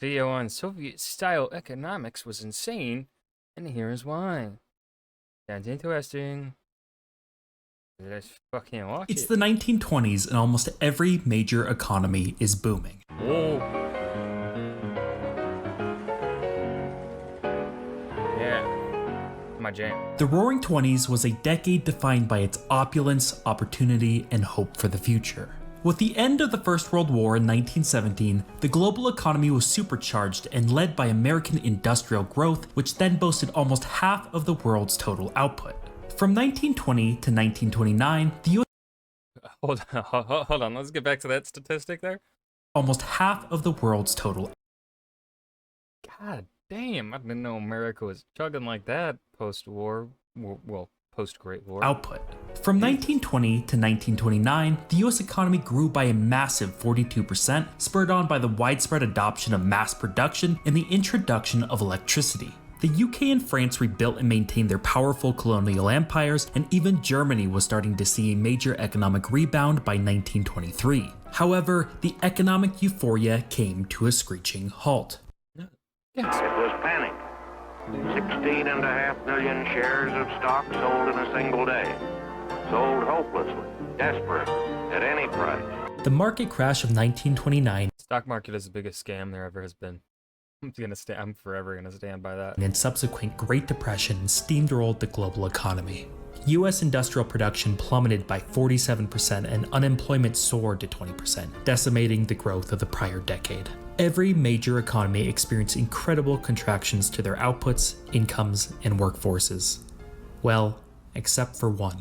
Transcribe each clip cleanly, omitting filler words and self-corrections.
Video on Soviet-style economics was insane, and here's why. Sounds interesting. Let's fucking watch It's it. the 1920s and almost every major economy is booming. Whoa. Yeah. My jam. The Roaring Twenties was a decade defined by its opulence, opportunity, and hope for the future. With the end of the First World War in 1917, the global economy was supercharged and led by American industrial growth, which then boasted almost half of the world's total output. From 1920 to 1929, the US Hold on. Let's get back to that statistic there. almost half of the world's total God damn, I didn't know America was chugging like that post-war. Well, post-Great War. output. From 1920 to 1929, the US economy grew by a massive 42%, spurred on by the widespread adoption of mass production and the introduction of electricity. The UK and France rebuilt and maintained their powerful colonial empires, and even Germany was starting to see a major economic rebound by 1923. However, the economic euphoria came to a screeching halt. Yes. It was panic. 16.5 million shares of stock sold in a single day. Sold hopelessly, desperate, at any price. The market crash of 1929 Stock market is the biggest scam there ever has been. I'm forever gonna stand by that. and subsequent Great Depression steamrolled the global economy. US industrial production plummeted by 47% and unemployment soared to 20%, decimating the growth of the prior decade. Every major economy experienced incredible contractions to their outputs, incomes, and workforces. Well, except for one.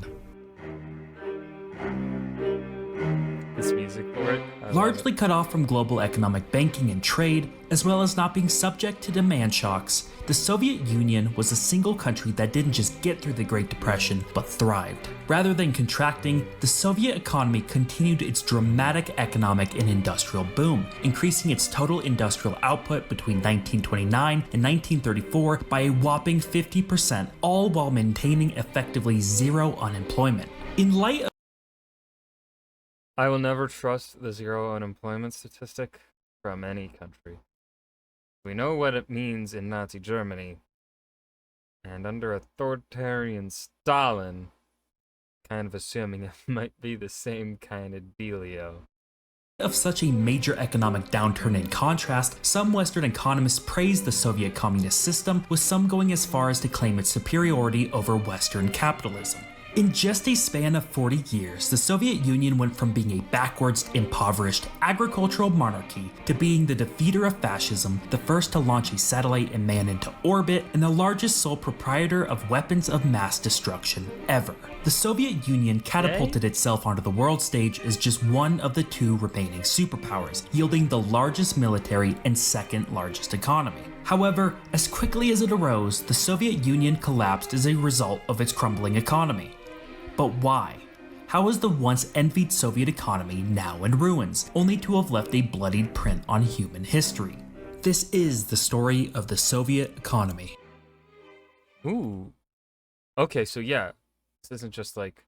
This music for it. I love Largely it. cut off from global economic banking and trade, as well as not being subject to demand shocks, the Soviet Union was a single country that didn't just get through the Great Depression, but thrived. Rather than contracting, the Soviet economy continued its dramatic economic and industrial boom, increasing its total industrial output between 1929 and 1934 by a whopping 50%, all while maintaining effectively zero unemployment. In light of I will never trust the zero unemployment statistic from any country. We know what it means in Nazi Germany, and under authoritarian Stalin, kind of assuming it might be the same kind of dealio. of such a major economic downturn in contrast, some Western economists praised the Soviet communist system, with some going as far as to claim its superiority over Western capitalism. In just a span of 40 years, the Soviet Union went from being a backwards, impoverished agricultural monarchy to being the defeater of fascism, the first to launch a satellite and man into orbit, and the largest sole proprietor of weapons of mass destruction ever. The Soviet Union catapulted itself onto the world stage as just one of the two remaining superpowers, yielding the largest military and second largest economy. However, as quickly as it arose, the Soviet Union collapsed as a result of its crumbling economy. But why? How is the once envied Soviet economy now in ruins, only to have left a bloodied print on human history? This is the story of the Soviet economy. Ooh. Okay, so yeah, this isn't just like,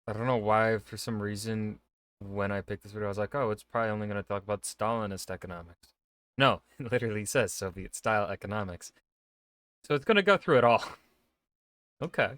I don't know why, for some reason, when I picked this video, I was like, oh, it's probably only going to talk about Stalinist economics. No, it literally says Soviet-style economics. So it's going to go through it all. Okay.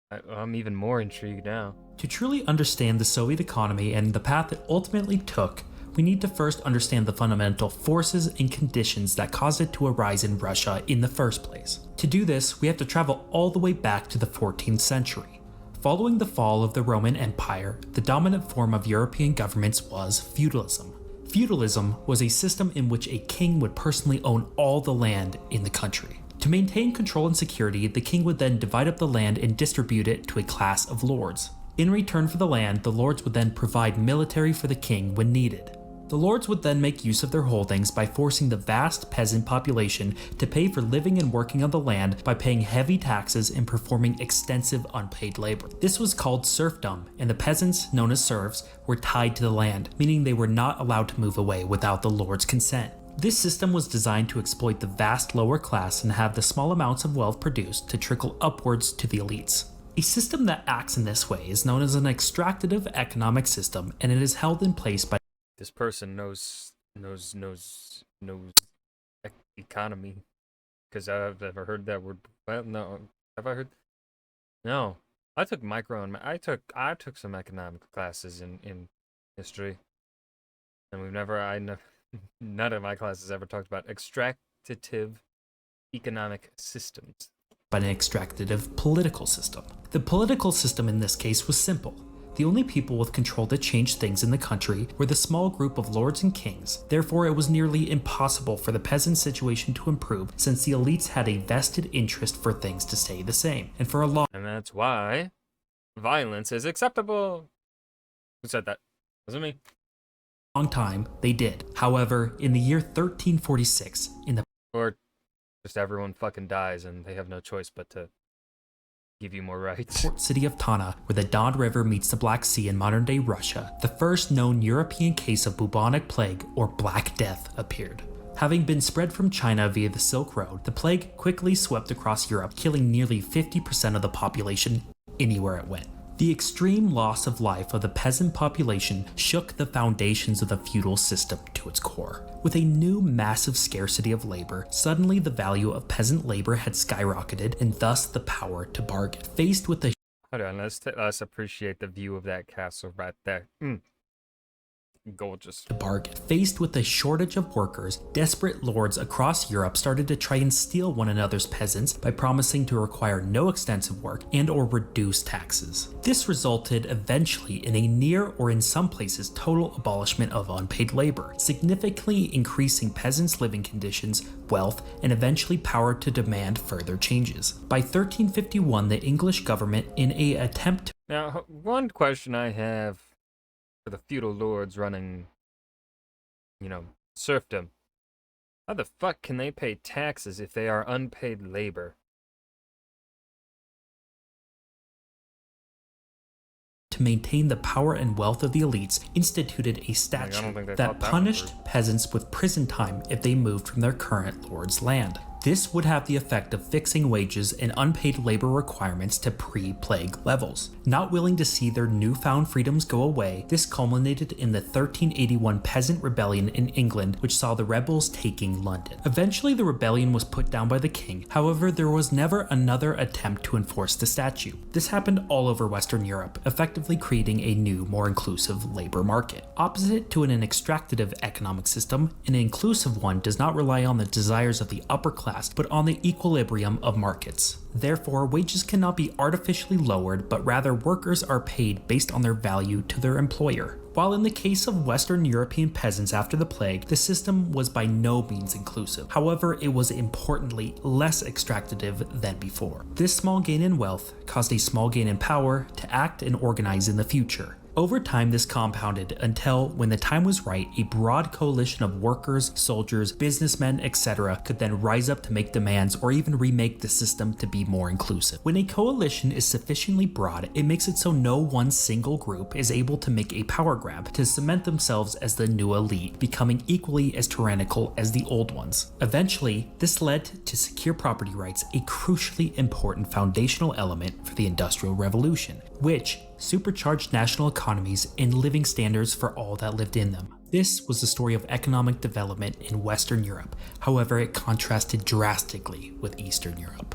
I'm even more intrigued now. To truly understand the Soviet economy and the path it ultimately took, we need to first understand the fundamental forces and conditions that caused it to arise in Russia in the first place. To do this, we have to travel all the way back to the 14th century. Following the fall of the Roman Empire, the dominant form of European governments was feudalism. Feudalism was a system in which a king would personally own all the land in the country. To maintain control and security, the king would then divide up the land and distribute it to a class of lords. In return for the land, the lords would then provide military for the king when needed. The lords would then make use of their holdings by forcing the vast peasant population to pay for living and working on the land by paying heavy taxes and performing extensive unpaid labor. This was called serfdom, and the peasants, known as serfs, were tied to the land, meaning they were not allowed to move away without the lord's consent. This system was designed to exploit the vast lower class and have the small amounts of wealth produced to trickle upwards to the elites. A system that acts in this way is known as an extractive economic system, and it is held in place by This person knows knows economy, because I've never heard that word. Well, no, have I heard? No, I took micro and I took some economic classes in history, and none of my classes ever talked about extractive economic systems. But an extractive political system. The political system in this case was simple. The only people with control to change things in the country were the small group of lords and kings. Therefore, it was nearly impossible for the peasant situation to improve, since the elites had a vested interest for things to stay the same. And for a long And that's why violence is acceptable. Who said that? Wasn't me. time, they did. However, in the year 1346, in the Or just everyone fucking dies and they have no choice but to give you more rights. port city of Tana, where the Don River meets the Black Sea in modern-day Russia, the first known European case of bubonic plague, or Black Death, appeared. Having been spread from China via the Silk Road, the plague quickly swept across Europe, killing nearly 50% of the population anywhere it went. The extreme loss of life of the peasant population shook the foundations of the feudal system to its core. With a new massive scarcity of labor, suddenly the value of peasant labor had skyrocketed, and thus the power to bargain. Faced with the Hold on, let's appreciate the view of that castle right there. Gorgeous. bargain. Faced with a shortage of workers, desperate lords across Europe started to try and steal one another's peasants by promising to require no extensive work and or reduce taxes. This resulted eventually in a near, or in some places total, abolishment of unpaid labor, significantly increasing peasants' living conditions, wealth, and eventually power to demand further changes. By 1351, the English government, in an attempt to Now, one question I have for the feudal lords running, serfdom. How the fuck can they pay taxes if they are unpaid labor? maintain the power and wealth of the elites, instituted a statute think they that thought that punished one through. peasants with prison time if they moved from their current lord's land. This would have the effect of fixing wages and unpaid labor requirements to pre-plague levels. Not willing to see their newfound freedoms go away, this culminated in the 1381 Peasant Rebellion in England, which saw the rebels taking London. Eventually, the rebellion was put down by the king. However, there was never another attempt to enforce the statute. This happened all over Western Europe, effectively creating a new, more inclusive labor market. Opposite to an extractive economic system, an inclusive one does not rely on the desires of the upper class, but on the equilibrium of markets. Therefore, wages cannot be artificially lowered, but rather workers are paid based on their value to their employer. While in the case of Western European peasants after the plague, the system was by no means inclusive. However, it was importantly less extractive than before. This small gain in wealth caused a small gain in power to act and organize in the future. Over time, this compounded until, when the time was right, a broad coalition of workers, soldiers, businessmen, etc. could then rise up to make demands or even remake the system to be more inclusive. When a coalition is sufficiently broad, it makes it so no one single group is able to make a power grab to cement themselves as the new elite, becoming equally as tyrannical as the old ones. Eventually, this led to secure property rights, a crucially important foundational element for the Industrial Revolution, which supercharged national economies and living standards for all that lived in them. This was the story of economic development in Western Europe. However, it contrasted drastically with Eastern Europe.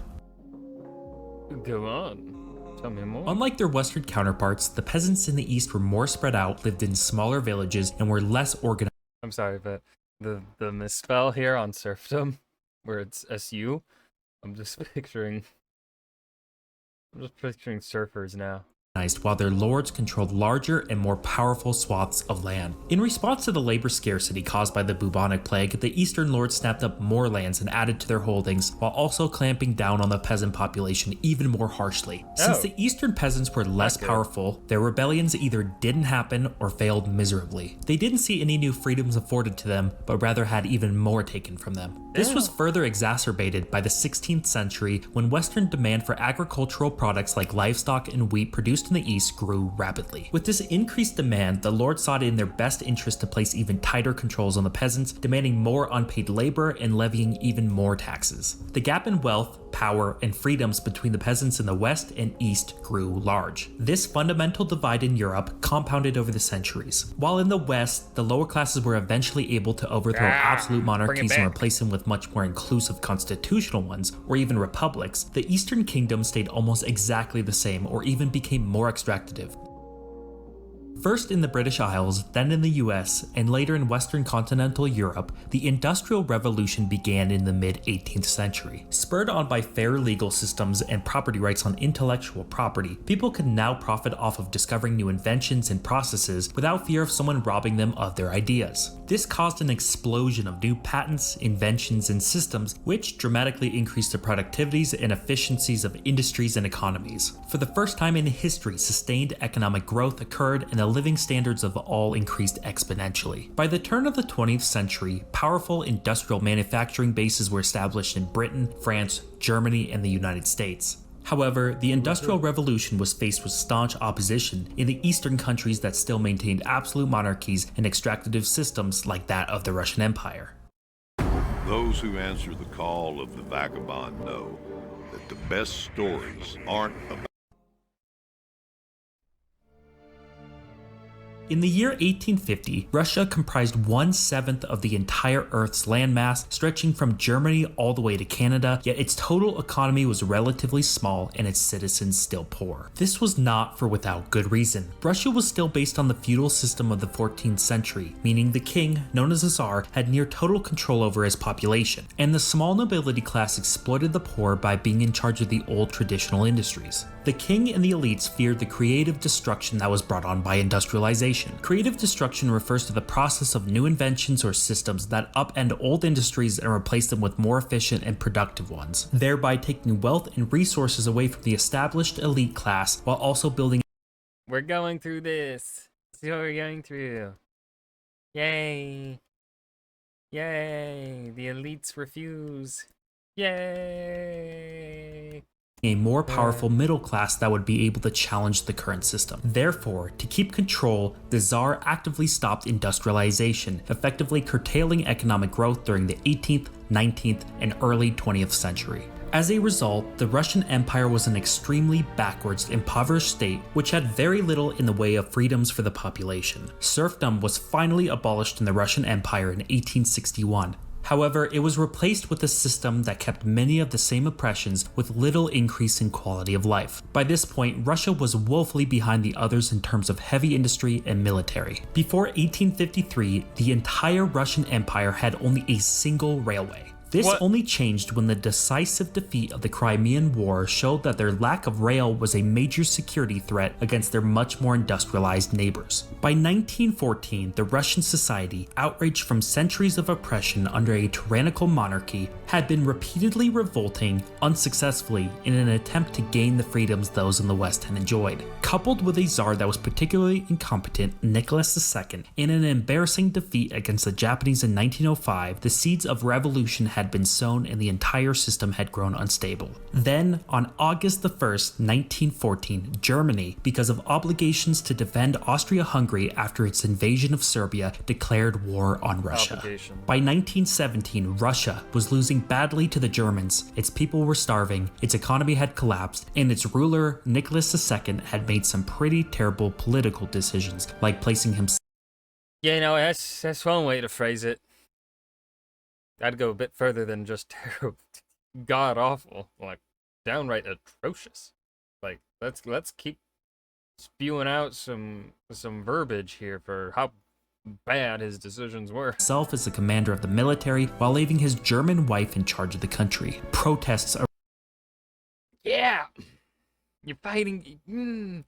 Go on. Tell me more. Unlike their Western counterparts, the peasants in the East were more spread out, lived in smaller villages, and were less organized. I'm sorry, but the misspell here on serfdom, where it's SU, I'm just picturing surfers now. While their lords controlled larger and more powerful swaths of land. In response to the labor scarcity caused by the bubonic plague, the eastern lords snapped up more lands and added to their holdings, while also clamping down on the peasant population even more harshly. Since the eastern peasants were less powerful, their rebellions either didn't happen or failed miserably. They didn't see any new freedoms afforded to them, but rather had even more taken from them. This was further exacerbated by the 16th century, when Western demand for agricultural products like livestock and wheat produced in the East grew rapidly. With this increased demand, the lords saw it in their best interest to place even tighter controls on the peasants, demanding more unpaid labor and levying even more taxes. The gap in wealth power, and freedoms between the peasants in the West and East grew large. This fundamental divide in Europe compounded over the centuries. While in the West, the lower classes were eventually able to overthrow absolute monarchies and replace them with much more inclusive constitutional ones, or even republics, the Eastern Kingdom stayed almost exactly the same or even became more extractive. First in the British Isles, then in the US, and later in Western continental Europe, the Industrial Revolution began in the mid-18th century. Spurred on by fair legal systems and property rights on intellectual property, people could now profit off of discovering new inventions and processes without fear of someone robbing them of their ideas. This caused an explosion of new patents, inventions, and systems, which dramatically increased the productivities and efficiencies of industries and economies. For the first time in history, sustained economic growth occurred and the living standards of all increased exponentially. By the turn of the 20th century, powerful industrial manufacturing bases were established in Britain, France, Germany, and the United States. However, the Industrial Revolution was faced with staunch opposition in the Eastern countries that still maintained absolute monarchies and extractive systems like that of the Russian Empire. Those who answer the call of the vagabond know that the best stories aren't about In the year 1850, Russia comprised 1/7 of the entire Earth's landmass, stretching from Germany all the way to Canada, yet its total economy was relatively small and its citizens still poor. This was not for without good reason. Russia was still based on the feudal system of the 14th century, meaning the king, known as a Tsar, had near total control over his population, and the small nobility class exploited the poor by being in charge of the old traditional industries. The king and the elites feared the creative destruction that was brought on by industrialization. Creative destruction refers to the process of new inventions or systems that upend old industries and replace them with more efficient and productive ones, thereby taking wealth and resources away from the established elite class while also building. We're going through this. See what we're going through. Yay. Yay. The elites refuse. Yay. A more powerful middle class that would be able to challenge the current system. Therefore, to keep control, the Tsar actively stopped industrialization, effectively curtailing economic growth during the 18th, 19th, and early 20th century. As a result, the Russian Empire was an extremely backwards, impoverished state which had very little in the way of freedoms for the population. Serfdom was finally abolished in the Russian Empire in 1861. However, it was replaced with a system that kept many of the same oppressions with little increase in quality of life. By this point, Russia was woefully behind the others in terms of heavy industry and military. Before 1853, the entire Russian Empire had only a single railway. This only changed when the decisive defeat of the Crimean War showed that their lack of rail was a major security threat against their much more industrialized neighbors. By 1914, the Russian society, outraged from centuries of oppression under a tyrannical monarchy, had been repeatedly revolting unsuccessfully in an attempt to gain the freedoms those in the West had enjoyed. Coupled with a czar that was particularly incompetent, Nicholas II, in an embarrassing defeat against the Japanese in 1905, the seeds of revolution had been sown and the entire system had grown unstable. Then, on August 1st, 1914, Germany, because of obligations to defend Austria-Hungary after its invasion of Serbia, declared war on Russia. By 1917, Russia was losing badly to the Germans, its people were starving, its economy had collapsed, and its ruler, Nicholas II, had made some pretty terrible political decisions, like placing himself. Yeah, no, that's one way to phrase it. I'd go a bit further than just terrible, god awful, like downright atrocious. Like let's keep spewing out some verbiage here for how bad his decisions were. Himself as the commander of the military while leaving his German wife in charge of the country. Protests are. Yeah, you're fighting.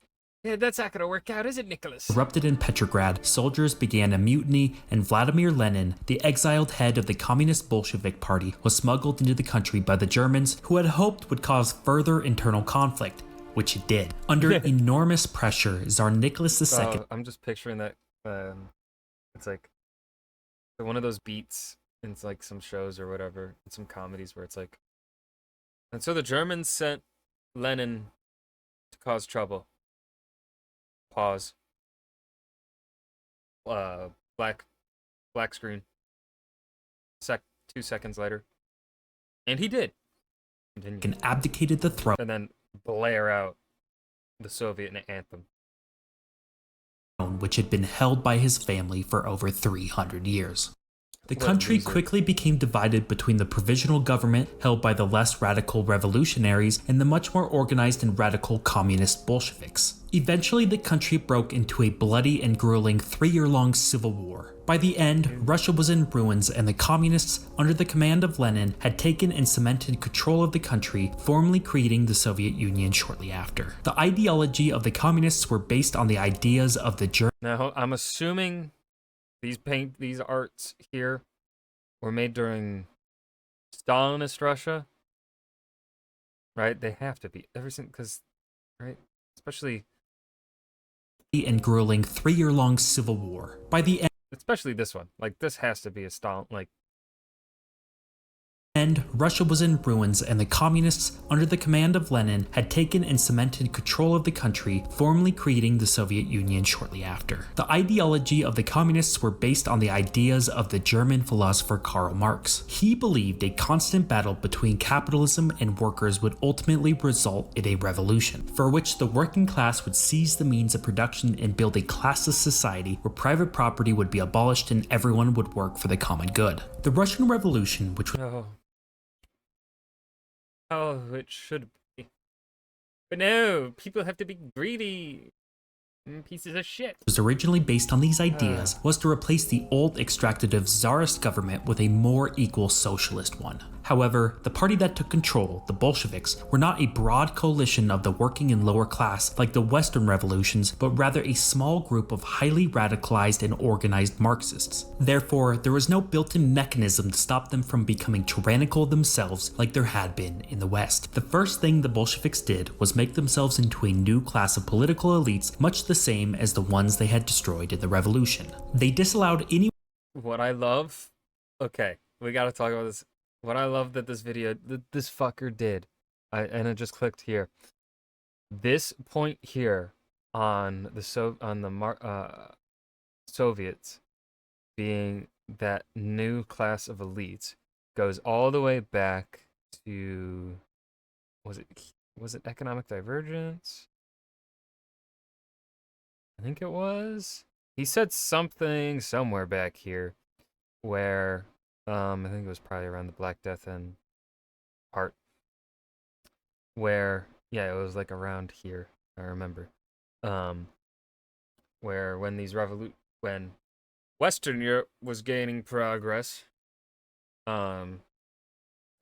Yeah, that's not gonna work out, is it, Nicholas? Erupted in Petrograd, soldiers began a mutiny, and Vladimir Lenin, the exiled head of the Communist Bolshevik Party, was smuggled into the country by the Germans, who had hoped would cause further internal conflict, which it did. Under enormous pressure, Tsar Nicholas II. I'm just picturing that. It's like one of those beats in like some shows or whatever, in some comedies where it's like, and so the Germans sent Lenin to cause trouble. Pause. Black screen. 2 seconds later. And he did. Continue. and abdicated the throne, And then blare out the Soviet anthem. which had been held by his family for over 300 years. The What a country loser. quickly became divided between the provisional government held by the less radical revolutionaries and the much more organized and radical communist Bolsheviks. Eventually, the country broke into a bloody and grueling 3-year-long civil war. By the end, Russia was in ruins and the communists, under the command of Lenin, had taken and cemented control of the country, formally creating the Soviet Union shortly after. The ideology of the communists were based on the ideas of the German Now, I'm assuming these arts here were made during Stalinist Russia, right? They have to be because, right? Especially and grueling 3-year-long civil war. By the especially this one. Like, this has to be a Stalin. Like, end, Russia was in ruins and the communists, under the command of Lenin, had taken and cemented control of the country, formally creating the Soviet Union shortly after. The ideology of the communists were based on the ideas of the German philosopher Karl Marx. He believed a constant battle between capitalism and workers would ultimately result in a revolution, for which the working class would seize the means of production and build a classless society where private property would be abolished and everyone would work for the common good. The Russian Revolution, which no. Oh, it should be. But no, people have to be greedy. Pieces of shit. was originally based on these ideas, was to replace the old extractive czarist government with a more equal socialist one. However, the party that took control, the Bolsheviks, were not a broad coalition of the working and lower class like the Western revolutions, but rather a small group of highly radicalized and organized Marxists. Therefore, there was no built-in mechanism to stop them from becoming tyrannical themselves like there had been in the West. The first thing the Bolsheviks did was make themselves into a new class of political elites, much the same as the ones they had destroyed in the revolution. They disallowed any What I love. Okay, we gotta talk about this. What I love that this video, this fucker did, and it just clicked here. This point here on the Soviets being that new class of elites goes all the way back to was it economic divergence? I think it was. He said something somewhere back here where I think it was probably around the Black Death and part where it was like around here, I remember. Where when when Western Europe was gaining progress, it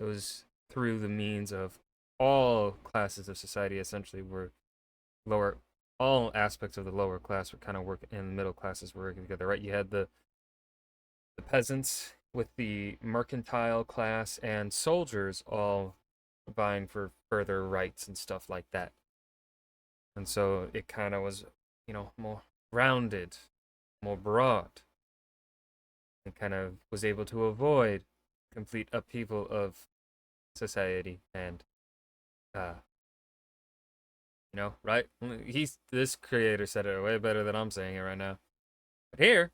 was through the means of all classes of society essentially were lower, all aspects of the lower class were kind of working, and the middle classes were working together, right? You had the peasants with the mercantile class and soldiers all vying for further rights and stuff like that. And so it kind of was, more rounded, more broad. It kind of was able to avoid complete upheaval of society and, right? This creator said it way better than I'm saying it right now. But here,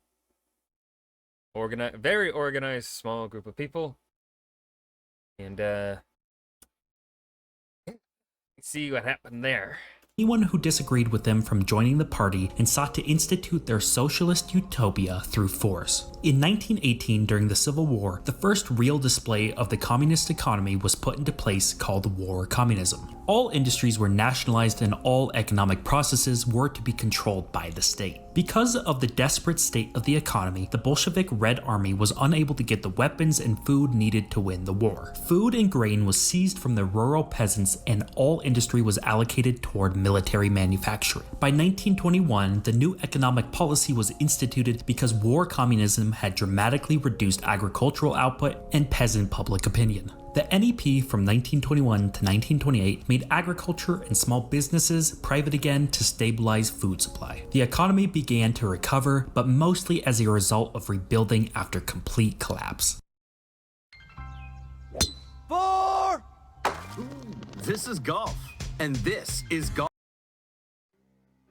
very organized small group of people, and see what happened there. anyone who disagreed with them from joining the party and sought to institute their socialist utopia through force. In 1918, during the Civil War, the first real display of the communist economy was put into place called the War of Communism. All industries were nationalized and all economic processes were to be controlled by the state. Because of the desperate state of the economy, the Bolshevik Red Army was unable to get the weapons and food needed to win the war. Food and grain was seized from the rural peasants and all industry was allocated toward military manufacturing. By 1921, the new economic policy was instituted because war communism had dramatically reduced agricultural output and peasant public opinion. The NEP from 1921 to 1928 made agriculture and small businesses private again to stabilize food supply. The economy began to recover, but mostly as a result of rebuilding after complete collapse. 4! This is golf, and this is golf.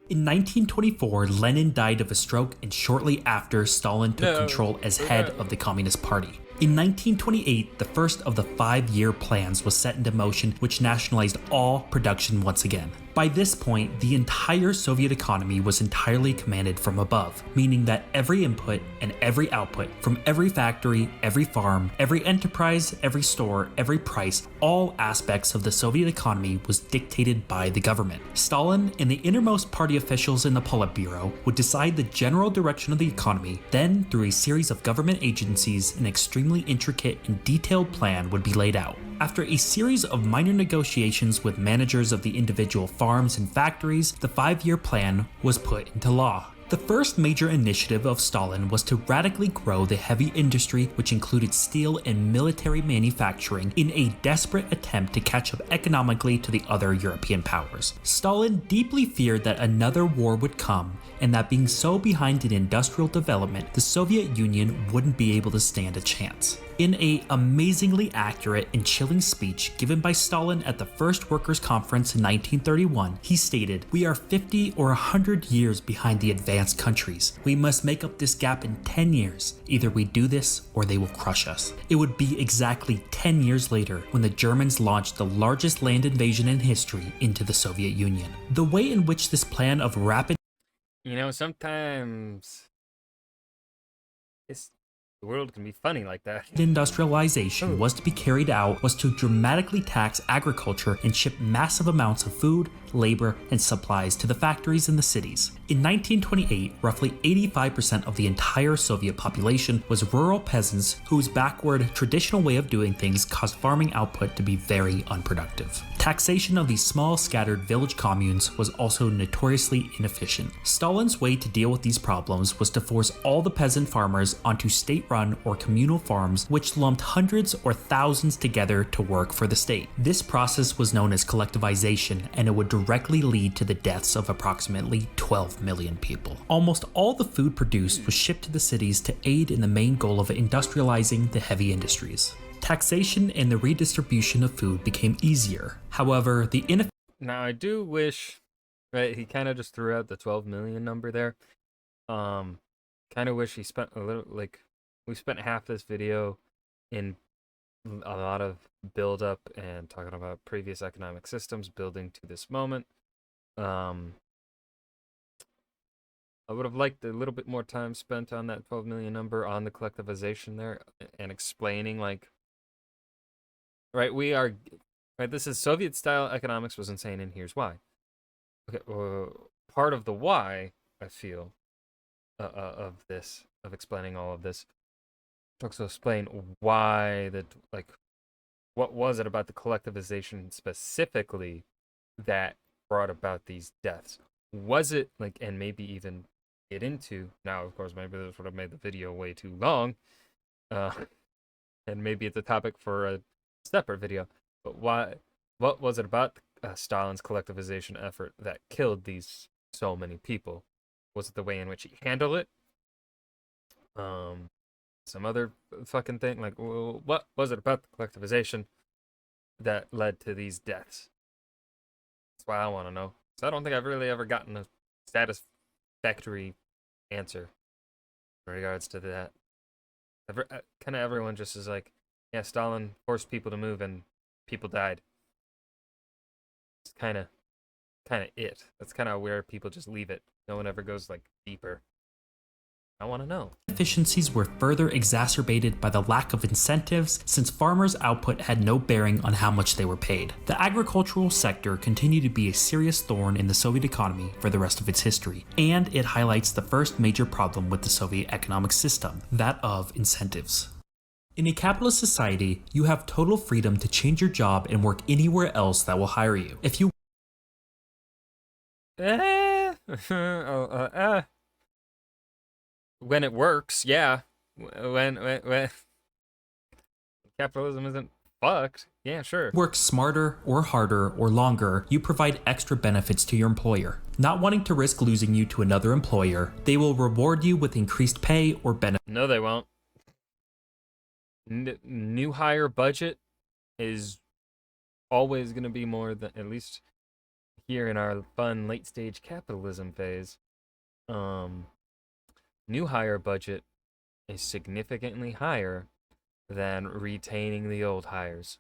In 1924, Lenin died of a stroke, and shortly after, Stalin took control as head of the Communist Party. In 1928, the first of the 5-year plans was set into motion, which nationalized all production once again. By this point, the entire Soviet economy was entirely commanded from above, meaning that every input and every output from every factory, every farm, every enterprise, every store, every price, all aspects of the Soviet economy was dictated by the government. Stalin and the innermost party officials in the Politburo would decide the general direction of the economy. Then, through a series of government agencies, an extremely intricate and detailed plan would be laid out. After a series of minor negotiations with managers of the individual farms and factories, the 5-year plan was put into law. The first major initiative of Stalin was to radically grow the heavy industry, which included steel and military manufacturing, in a desperate attempt to catch up economically to the other European powers. Stalin deeply feared that another war would come, and that being so behind in industrial development, the Soviet Union wouldn't be able to stand a chance. In an amazingly accurate and chilling speech given by Stalin at the First Workers' Conference in 1931, he stated, "We are 50 or 100 years behind the advanced countries. We must make up this gap in 10 years. Either we do this or they will crush us." It would be exactly 10 years later when the Germans launched the largest land invasion in history into the Soviet Union. The way in which this plan of rapid Sometimes the world can be funny like that. industrialization was to be carried out was to dramatically tax agriculture and ship massive amounts of food, labor, and supplies to the factories in the cities. In 1928, roughly 85% of the entire Soviet population was rural peasants whose backward, traditional way of doing things caused farming output to be very unproductive. Taxation of these small, scattered village communes was also notoriously inefficient. Stalin's way to deal with these problems was to force all the peasant farmers onto state-run or communal farms, which lumped hundreds or thousands together to work for the state. This process was known as collectivization, and it would directly lead to the deaths of approximately 12 million people. Almost all the food produced was shipped to the cities to aid in the main goal of industrializing the heavy industries. Taxation and the redistribution of food became easier. However, the Now, I do wish, right, he kind of just threw out the 12 million number there. Kind of wish he spent a little, like, we spent half this video in a lot of build up and talking about previous economic systems building to this moment. I would have liked a little bit more time spent on that 12 million number, on the collectivization there, and explaining, like, right, this is Soviet style economics was insane, and here's why. Okay, part of the why, I feel, of explaining all of this, also explain why what was it about the collectivization specifically that brought about these deaths? Was it, like, and maybe even get into, now of course maybe this would have made the video way too long, and maybe it's a topic for a separate video, but what was it about Stalin's collectivization effort that killed these so many people? Was it the way in which he handled it? Some other fucking thing? Like, what was it about the collectivization that led to these deaths? That's why I want to know. So I don't think I've really ever gotten a satisfactory answer in regards to that. Kind of everyone just is like, yeah, Stalin forced people to move and people died. It's kind of it. That's kind of where people just leave it. No one ever goes, like, deeper. I want to know. Inefficiencies were further exacerbated by the lack of incentives, since farmers' output had no bearing on how much they were paid. The agricultural sector continued to be a serious thorn in the Soviet economy for the rest of its history, and it highlights the first major problem with the Soviet economic system, that of incentives. In a capitalist society, you have total freedom to change your job and work anywhere else that will hire you. If you When it works, yeah. When capitalism isn't fucked, yeah, sure. work smarter or harder or longer, you provide extra benefits to your employer. Not wanting to risk losing you to another employer, they will reward you with increased pay or benefits. No, they won't. New hire budget is always going to be more than, at least here in our fun late stage capitalism phase, new hire budget is significantly higher than retaining the old hires.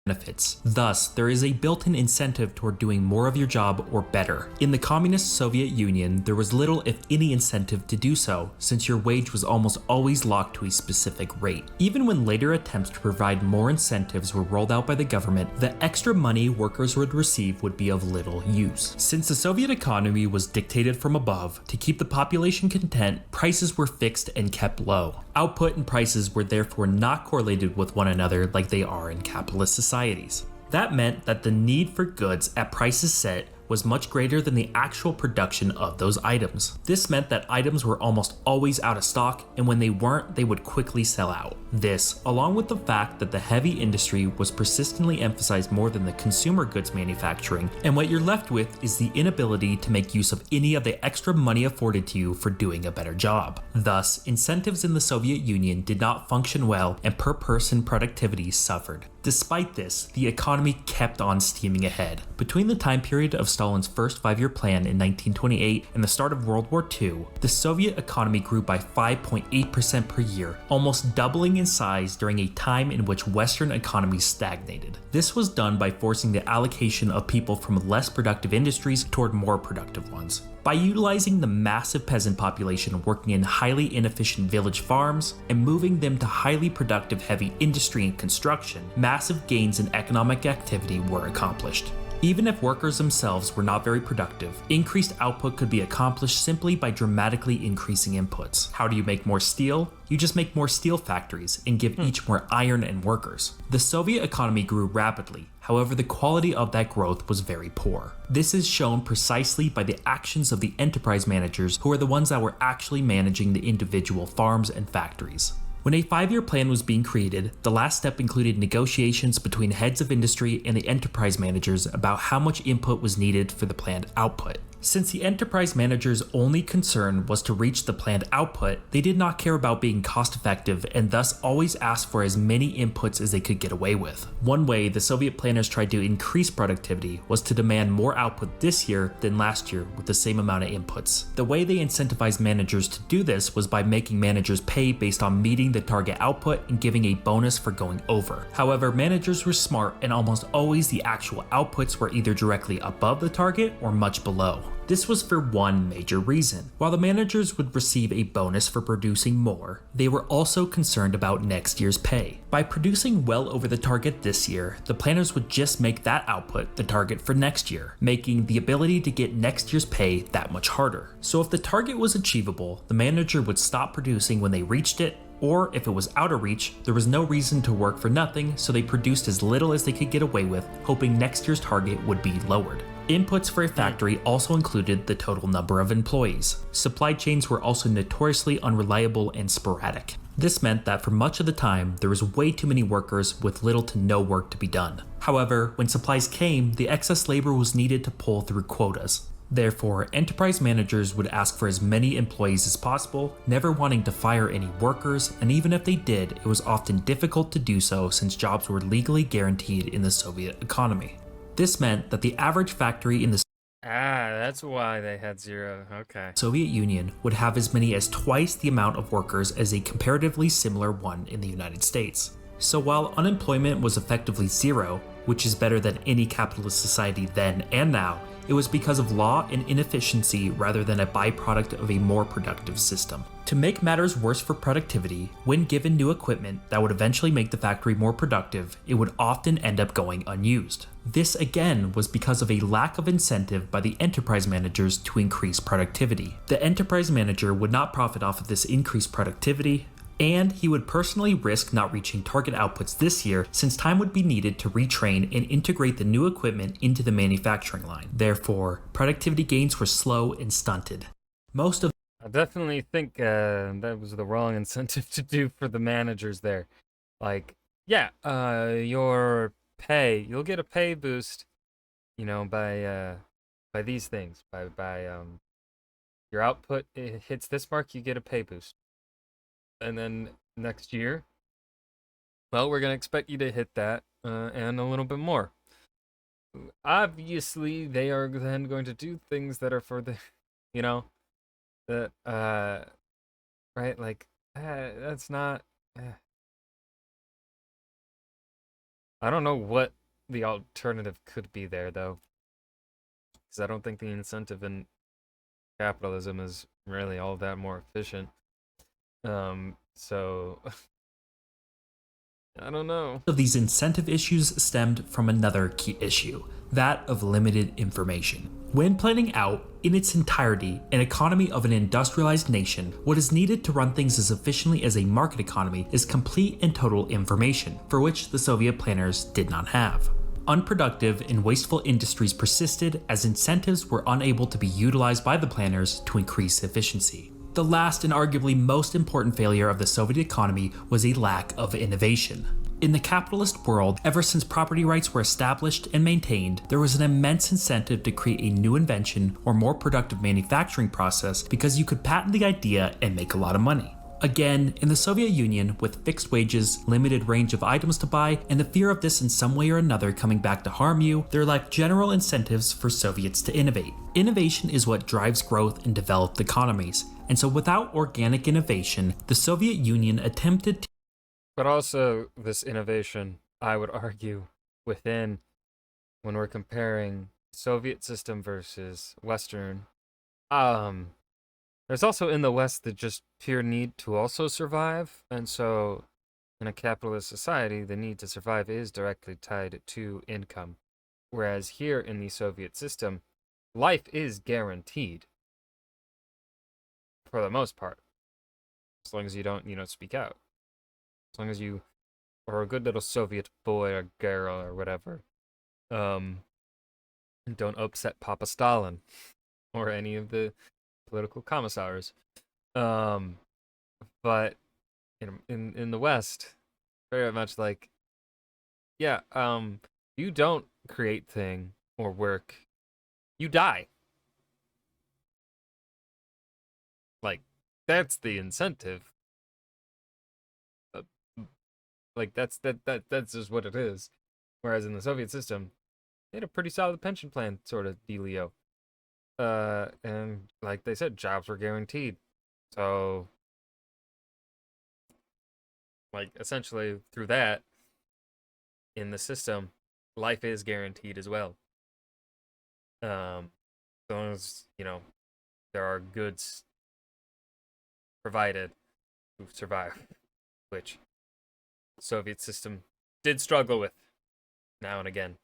benefits. Thus, there is a built-in incentive toward doing more of your job or better. In the communist Soviet Union, there was little if any incentive to do so, since your wage was almost always locked to a specific rate. Even when later attempts to provide more incentives were rolled out by the government, the extra money workers would receive would be of little use. Since the Soviet economy was dictated from above, to keep the population content, prices were fixed and kept low. Output and prices were therefore not correlated with one another like they are in capitalist societies. That meant that the need for goods at prices set was much greater than the actual production of those items. This meant that items were almost always out of stock, and when they weren't, they would quickly sell out. This, along with the fact that the heavy industry was persistently emphasized more than the consumer goods manufacturing, and what you're left with is the inability to make use of any of the extra money afforded to you for doing a better job. Thus, incentives in the Soviet Union did not function well, and per person productivity suffered. Despite this, the economy kept on steaming ahead. Between the time period of Stalin's first 5-year plan in 1928 and the start of World War II, the Soviet economy grew by 5.8% per year, almost doubling in size during a time in which Western economies stagnated. This was done by forcing the allocation of people from less productive industries toward more productive ones. By utilizing the massive peasant population working in highly inefficient village farms and moving them to highly productive heavy industry and construction, massive gains in economic activity were accomplished. Even if workers themselves were not very productive, increased output could be accomplished simply by dramatically increasing inputs. How do you make more steel? You just make more steel factories and give each more iron and workers. The Soviet economy grew rapidly, however the quality of that growth was very poor. This is shown precisely by the actions of the enterprise managers, who are the ones that were actually managing the individual farms and factories. When a 5-year plan was being created, the last step included negotiations between heads of industry and the enterprise managers about how much input was needed for the planned output. Since the enterprise manager's only concern was to reach the planned output, they did not care about being cost effective and thus always asked for as many inputs as they could get away with. One way the Soviet planners tried to increase productivity was to demand more output this year than last year with the same amount of inputs. The way they incentivized managers to do this was by making managers pay based on meeting the target output and giving a bonus for going over. However, managers were smart and almost always the actual outputs were either directly above the target or much below. This was for one major reason. While the managers would receive a bonus for producing more, they were also concerned about next year's pay. By producing well over the target this year, the planners would just make that output the target for next year, making the ability to get next year's pay that much harder. So if the target was achievable, the manager would stop producing when they reached it, or if it was out of reach, there was no reason to work for nothing, so they produced as little as they could get away with, hoping next year's target would be lowered. Inputs for a factory also included the total number of employees. Supply chains were also notoriously unreliable and sporadic. This meant that for much of the time, there was way too many workers with little to no work to be done. However, when supplies came, the excess labor was needed to pull through quotas. Therefore, enterprise managers would ask for as many employees as possible, never wanting to fire any workers, and even if they did, it was often difficult to do so since jobs were legally guaranteed in the Soviet economy. This meant that the average factory in the That's why they had zero. Okay. Soviet Union would have as many as twice the amount of workers as a comparatively similar one in the United States. So while unemployment was effectively zero, which is better than any capitalist society then and now, it was because of law and inefficiency rather than a byproduct of a more productive system. To make matters worse for productivity, when given new equipment that would eventually make the factory more productive, it would often end up going unused. This again was because of a lack of incentive by the enterprise managers to increase productivity. The enterprise manager would not profit off of this increased productivity, and he would personally risk not reaching target outputs this year since time would be needed to retrain and integrate the new equipment into the manufacturing line. Therefore, productivity gains were slow and stunted. I definitely think that was the wrong incentive to do for the managers there. Like, yeah, your pay, you'll get a pay boost, by these things. By your output it hits this mark, you get a pay boost. And then next year, well, we're going to expect you to hit that and a little bit more. Obviously, they are then going to do things that are for the, right? Like, that's not, I don't know what the alternative could be there, though, because I don't think the incentive in capitalism is really all that more efficient. So I don't know. Of these incentive issues stemmed from another key issue, that of limited information. When planning out, in its entirety, an economy of an industrialized nation, what is needed to run things as efficiently as a market economy is complete and total information, for which the Soviet planners did not have. Unproductive and wasteful industries persisted as incentives were unable to be utilized by the planners to increase efficiency. The last and arguably most important failure of the Soviet economy was a lack of innovation. In the capitalist world, ever since property rights were established and maintained, there was an immense incentive to create a new invention or more productive manufacturing process because you could patent the idea and make a lot of money. Again, in the Soviet Union, with fixed wages, limited range of items to buy, and the fear of this in some way or another coming back to harm you, there lacked general incentives for Soviets to innovate. Innovation is what drives growth in developed economies, and so without organic innovation, the Soviet Union attempted to But also, this innovation, I would argue, within, when we're comparing Soviet system versus Western, there's also in the West the just pure need to also survive, and so in a capitalist society, the need to survive is directly tied to income. Whereas here in the Soviet system, life is guaranteed for the most part, as long as you don't, speak out. As long as you are a good little Soviet boy or girl or whatever, and don't upset Papa Stalin or any of the political commissars. But in the West, very much like, yeah, you don't create thing or work, you die. Like, that's the incentive. Like that's just what it is. Whereas in the Soviet system, they had a pretty solid pension plan sort of dealio. And like they said, jobs were guaranteed. So like essentially through that, in the system, life is guaranteed as well. As long as, there are goods provided to survive, which Soviet system did struggle with now and again.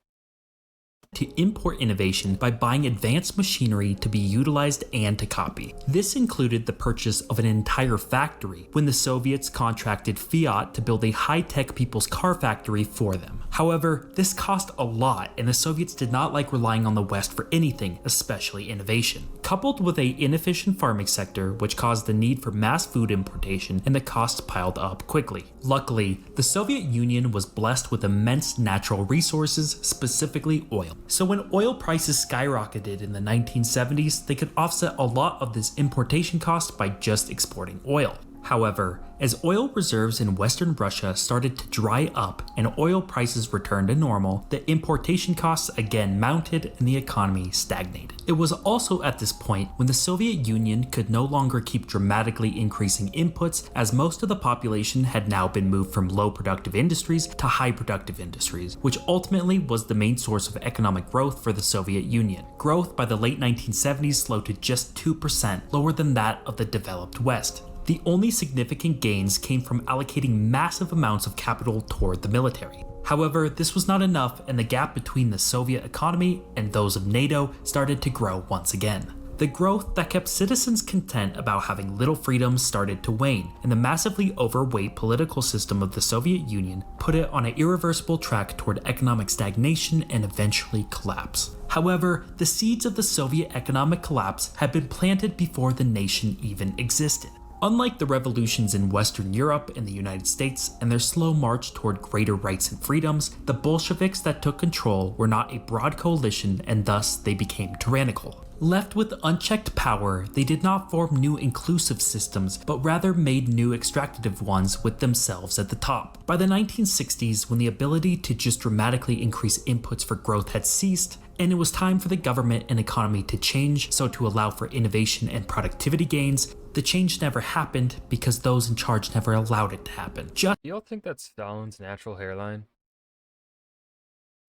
import innovation by buying advanced machinery to be utilized and to copy. This included the purchase of an entire factory when the Soviets contracted Fiat to build a high-tech people's car factory for them. However, this cost a lot, and the Soviets did not like relying on the West for anything, especially innovation. Coupled with an inefficient farming sector, which caused the need for mass food importation, and the costs piled up quickly. Luckily, the Soviet Union was blessed with immense natural resources, specifically oil. So when oil prices skyrocketed in the 1970s, they could offset a lot of this importation cost by just exporting oil. However, as oil reserves in Western Russia started to dry up and oil prices returned to normal, the importation costs again mounted and the economy stagnated. It was also at this point when the Soviet Union could no longer keep dramatically increasing inputs, as most of the population had now been moved from low productive industries to high productive industries, which ultimately was the main source of economic growth for the Soviet Union. Growth by the late 1970s slowed to just 2%, lower than that of the developed West. The only significant gains came from allocating massive amounts of capital toward the military. However, this was not enough, and the gap between the Soviet economy and those of NATO started to grow once again. The growth that kept citizens content about having little freedom started to wane, and the massively overweight political system of the Soviet Union put it on an irreversible track toward economic stagnation and eventually collapse. However, the seeds of the Soviet economic collapse had been planted before the nation even existed. Unlike the revolutions in Western Europe and the United States and their slow march toward greater rights and freedoms, the Bolsheviks that took control were not a broad coalition, and thus they became tyrannical. Left with unchecked power, they did not form new inclusive systems, but rather made new extractive ones with themselves at the top. By the 1960s, when the ability to just dramatically increase inputs for growth had ceased, and it was time for the government and economy to change so to allow for innovation and productivity gains, the change never happened because those in charge never allowed it to happen. Do y'all think that's Stalin's natural hairline?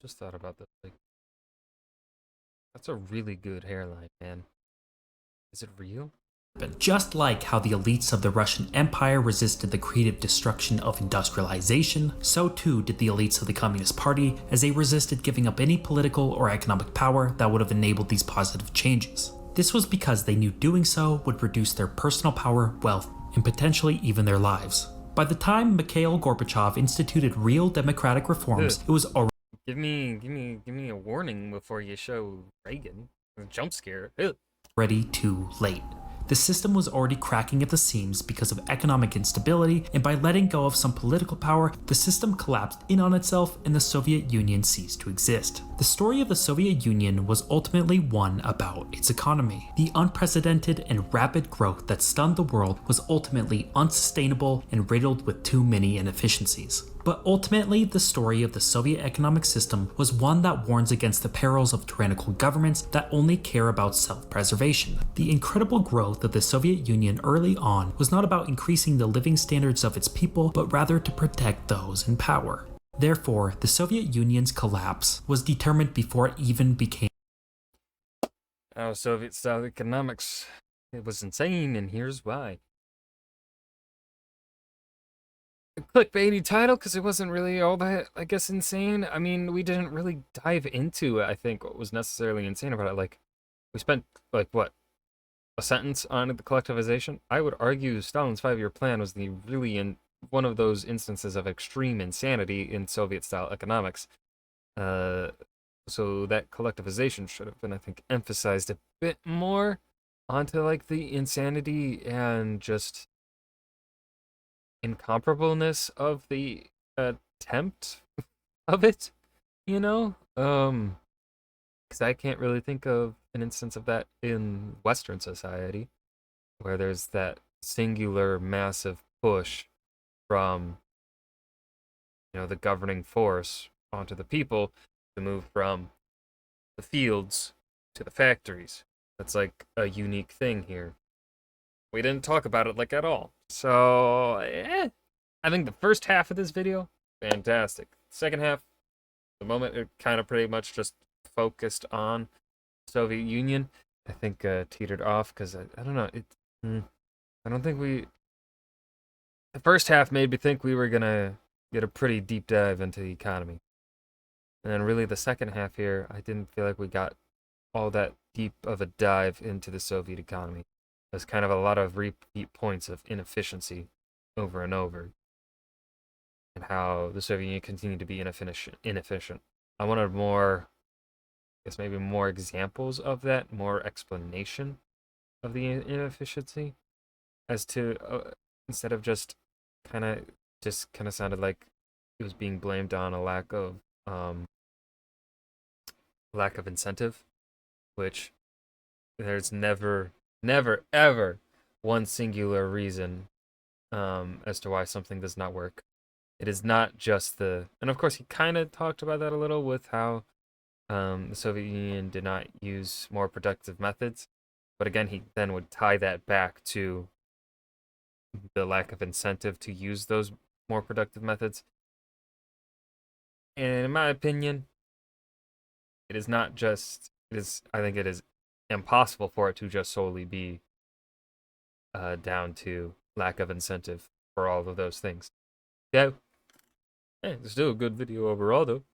Just thought about that. Like, that's a really good hairline, man. Is it real? But just like how the elites of the Russian Empire resisted the creative destruction of industrialization, so too did the elites of the Communist Party, as they resisted giving up any political or economic power that would have enabled these positive changes. This was because they knew doing so would reduce their personal power, wealth, and potentially even their lives. By the time Mikhail Gorbachev instituted real democratic reforms, it was already Give me a warning before you show Reagan. A jump scare. Ugh. too late. The system was already cracking at the seams because of economic instability, and by letting go of some political power, the system collapsed in on itself and the Soviet Union ceased to exist. The story of the Soviet Union was ultimately one about its economy. The unprecedented and rapid growth that stunned the world was ultimately unsustainable and riddled with too many inefficiencies. But ultimately, the story of the Soviet economic system was one that warns against the perils of tyrannical governments that only care about self-preservation. The incredible growth of the Soviet Union early on was not about increasing the living standards of its people, but rather to protect those in power. Therefore, the Soviet Union's collapse was determined before it even became Oh, Soviet-style economics. It was insane, and here's why. A clickbaity title, because it wasn't really all that, I guess, insane. I mean, we didn't really dive into, I think, what was necessarily insane about it. Like, we spent, like, what? A sentence on the collectivization? I would argue Stalin's 5-year plan was one of those instances of extreme insanity in Soviet-style economics. So that collectivization should have been, I think, emphasized a bit more onto, like, the insanity and just incomparableness of the attempt of it, you know? Because I can't really think of an instance of that in Western society, where there's that singular massive push from, the governing force onto the people to move from the fields to the factories. That's like a unique thing here. We didn't talk about it like at all. So, I think the first half of this video, fantastic. Second half, the moment it kind of pretty much just focused on Soviet Union, I think teetered off because I don't know. I don't think the first half made me think we were gonna get a pretty deep dive into the economy, and then really the second half here, I didn't feel like we got all that deep of a dive into the Soviet economy. There's kind of a lot of repeat points of inefficiency over and over, and how the Soviet Union continued to be inefficient. I wanted more, I guess maybe more examples of that, more explanation of the inefficiency, as to instead of just kind of sounded like it was being blamed on a lack of incentive, which there's never ever one singular reason as to why something does not work. It is not just and of course he kind of talked about that a little with how the Soviet Union did not use more productive methods, but again he then would tie that back to the lack of incentive to use those more productive methods. And in my opinion, it is not just, I think it is impossible for it to just solely be down to lack of incentive for all of those things. Yeah, it's still a good video overall though.